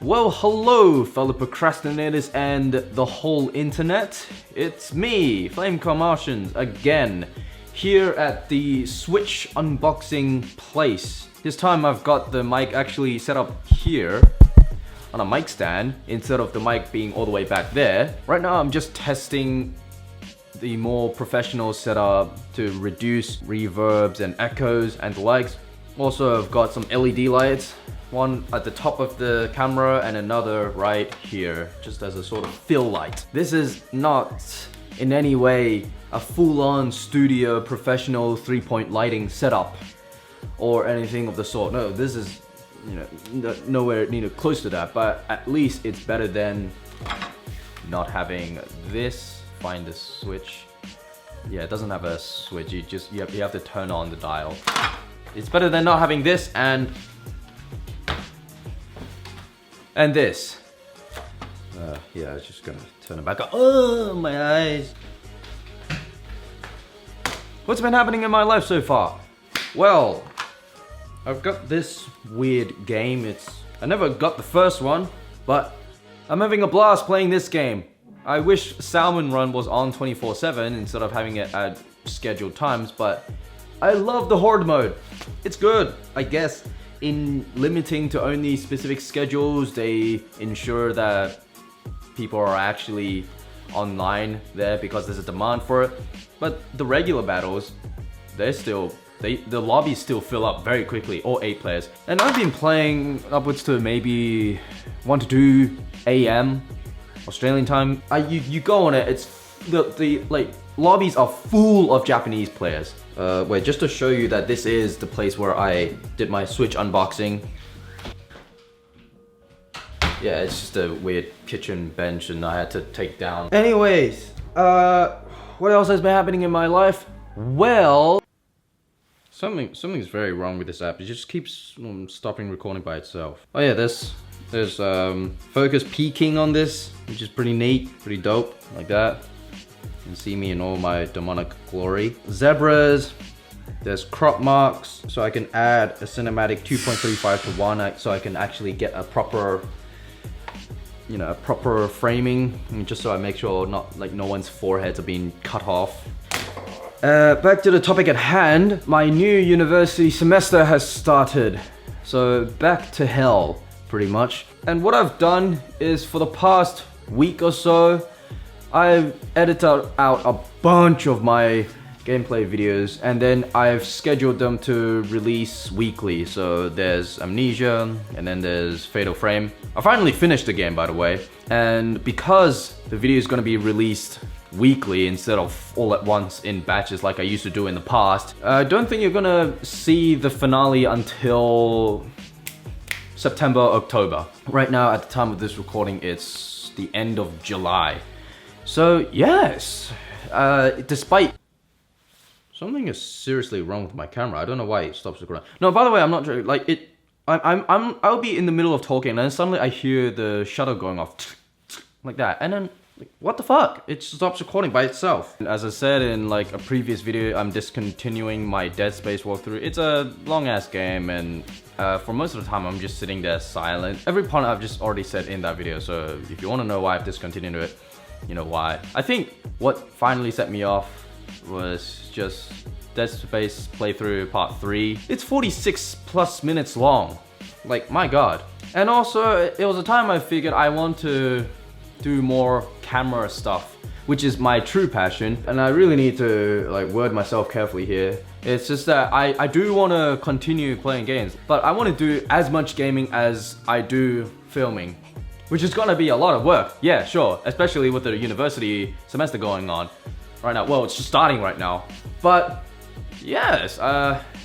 Well, hello fellow procrastinators and the whole internet. It's me, FlamecomMartian, again, here at the Switch unboxing place. This time I've got the mic actually set up here on a mic stand instead of the mic being all the way back there. Right now I'm just testing the more professional setup to reduce reverbs and echoes and the likes. Also I've got some LED lights, one at the top of the camera and another right here, just as a sort of fill light. This is not in any way a full-on studio professional 3-point lighting setup or anything of the sort. No, this is, nowhere near close to that, but at least it's better than not having this. Find the switch. Yeah, it doesn't have a switch, you have to turn on the dial. It's better than not having this and this. Yeah, I was just gonna turn it back on. Oh, my eyes. What's been happening in my life so far? Well, I've got this weird game. I never got the first one, but I'm having a blast playing this game. I wish Salmon Run was on 24/7 instead of having it at scheduled times, but I love the horde mode. It's good, I guess. In limiting to only specific schedules, they ensure that people are actually online there because there's a demand for it. But the regular battles, the lobbies still fill up very quickly, all 8 players. And I've been playing upwards to maybe 1 to 2 AM Australian time. You go on it, it's the lobbies are full of Japanese players. Wait, just to show you that this is the place where I did my Switch unboxing. Yeah, it's just a weird kitchen bench and I had to take down. Anyways, what else has been happening in my life? Well, something's very wrong with this app. It just keeps stopping recording by itself. Oh yeah, there's focus peaking on this, which is pretty neat, pretty dope, like that. You can see me in all my demonic glory. Zebras, there's crop marks, so I can add a cinematic 2.35 to 1, so I can actually get a proper, proper framing, just so I make sure no one's foreheads are being cut off. Back to the topic at hand, my new university semester has started. So back to hell, pretty much. And what I've done is for the past week or so, I've edited out a bunch of my gameplay videos and then I've scheduled them to release weekly. So there's Amnesia and then there's Fatal Frame. I finally finished the game, by the way, and because the video is going to be released weekly instead of all at once in batches like I used to do in the past, I don't think you're gonna see the finale until September, October. Right now, at the time of this recording, it's the end of July. So yes, despite something is seriously wrong with my camera. I don't know why it stops recording. No, by the way, I'm not joking. Like I'll be in the middle of talking and then suddenly I hear the shutter going off like that, and then what the fuck? It stops recording by itself. As I said in a previous video, I'm discontinuing my Dead Space walkthrough. It's a long ass game and for most of the time I'm just sitting there silent. Every part I've just already said in that video, so if you want to know why I've discontinued it, you know why. I think what finally set me off was just Dead Space playthrough part 3. It's 46 plus minutes long. Like, my god. And also, it was a time I figured I want to do more camera stuff, which is my true passion. And I really need to word myself carefully here. It's just that I do want to continue playing games, but I want to do as much gaming as I do filming, which is gonna be a lot of work. Yeah, sure, especially with the university semester going on right now. Well, it's just starting right now. But yes,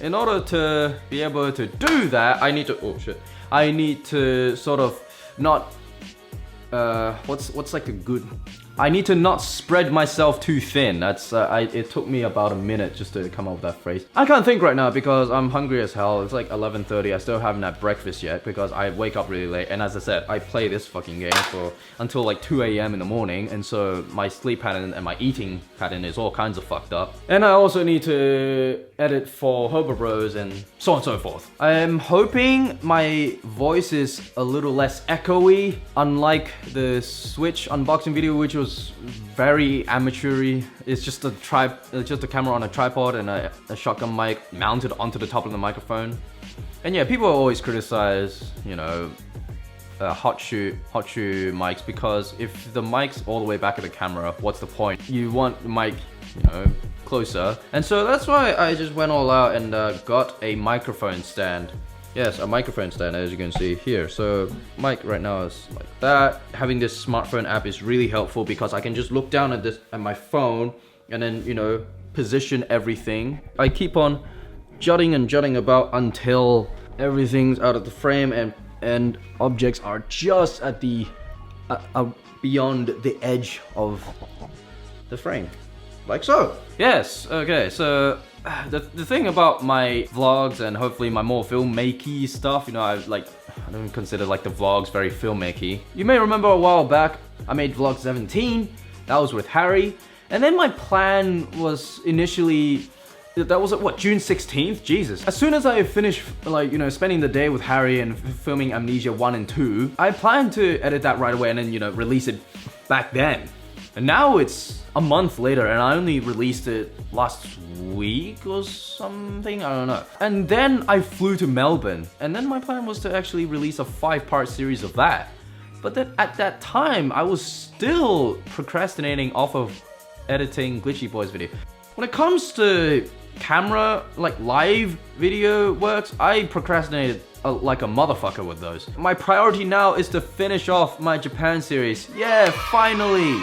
in order to be able to do that, I need to, oh shit. I need to sort of not, what's like a good I need to not spread myself too thin. That's it took me about a minute just to come up with that phrase. I can't think right now because I'm hungry as hell. It's like 11:30. I still haven't had breakfast yet because I wake up really late. And as I said, I play this fucking game for until like 2 a.m. in the morning. And so my sleep pattern and my eating pattern is all kinds of fucked up. And I also need to edit for Hobo Bros and so on and so forth. I'm hoping my voice is a little less echoey, unlike the Switch unboxing video, which was very amateur-y. It's just a camera on a tripod and a shotgun mic mounted onto the top of the microphone. And yeah, people always criticize, you know, hot shoe mics, because if the mic's all the way back at the camera, what's the point? You want the mic, you know, closer. And so that's why I just went all out and got a microphone stand. Yes, a microphone stand, as you can see here. So mic right now is like that. Having this smartphone app is really helpful because I can just look down at my phone and then, you know, position everything. I keep on jutting and jutting about until everything's out of the frame and objects are just at the beyond the edge of the frame. Like so. Yes, okay, so the thing about my vlogs and hopefully my more filmmaky stuff, you know, I don't consider like the vlogs very filmmaky. You may remember a while back, I made vlog 17, that was with Harry. And then my plan was initially, that was at what, June 16th? Jesus. As soon as I finished, like, you know, spending the day with Harry and filming Amnesia 1 and 2, I planned to edit that right away and then, you know, release it back then. And now it's a month later and I only released it last week or something, I don't know. And then I flew to Melbourne and then my plan was to actually release a 5-part series of that. But then at that time, I was still procrastinating off of editing Glitchy Boys video. When it comes to camera, like live video works, I procrastinated like a motherfucker with those. My priority now is to finish off my Japan series. Yeah, finally!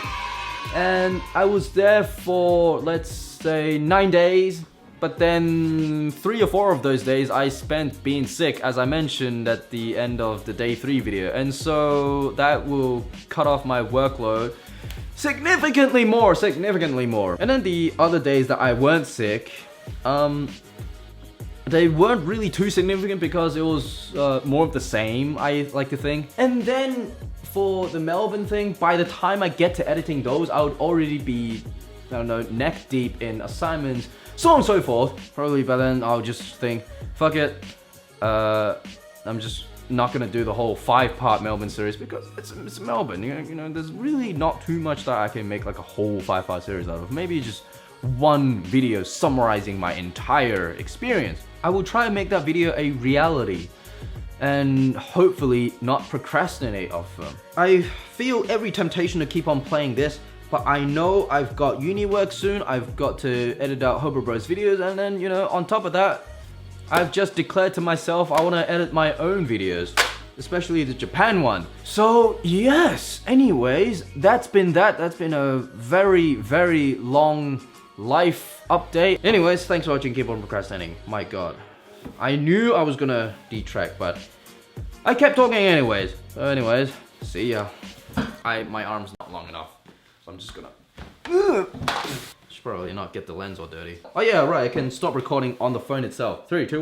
And I was there for, let's say, 9 days, but then 3 or 4 of those days I spent being sick, as I mentioned at the end of the day 3 video, and so that will cut off my workload significantly more. And then the other days that I weren't sick, they weren't really too significant because it was more of the same, I like to think. And then for the Melbourne thing, by the time I get to editing those, I would already be, I don't know, neck deep in assignments, so on and so forth. Probably by then I'll just think, fuck it, I'm just not gonna do the whole 5-part Melbourne series because it's Melbourne, you know, there's really not too much that I can make like a whole 5-part series out of. Maybe just one video summarizing my entire experience. I will try and make that video a reality and hopefully not procrastinate off them. I feel every temptation to keep on playing this, but I know I've got uni work soon, I've got to edit out Hobo Bros videos, and then, you know, on top of that, I've just declared to myself I want to edit my own videos, especially the Japan one. So yes, anyways, that's been a very, very long life update. Anyways, thanks for watching, keep on procrastinating. My god. I knew I was gonna detract, but I kept talking anyways. So anyways, see ya. My arm's not long enough, so I'm just gonna... Should probably not get the lens all dirty. Oh yeah, right, I can stop recording on the phone itself. 3, 2, 1.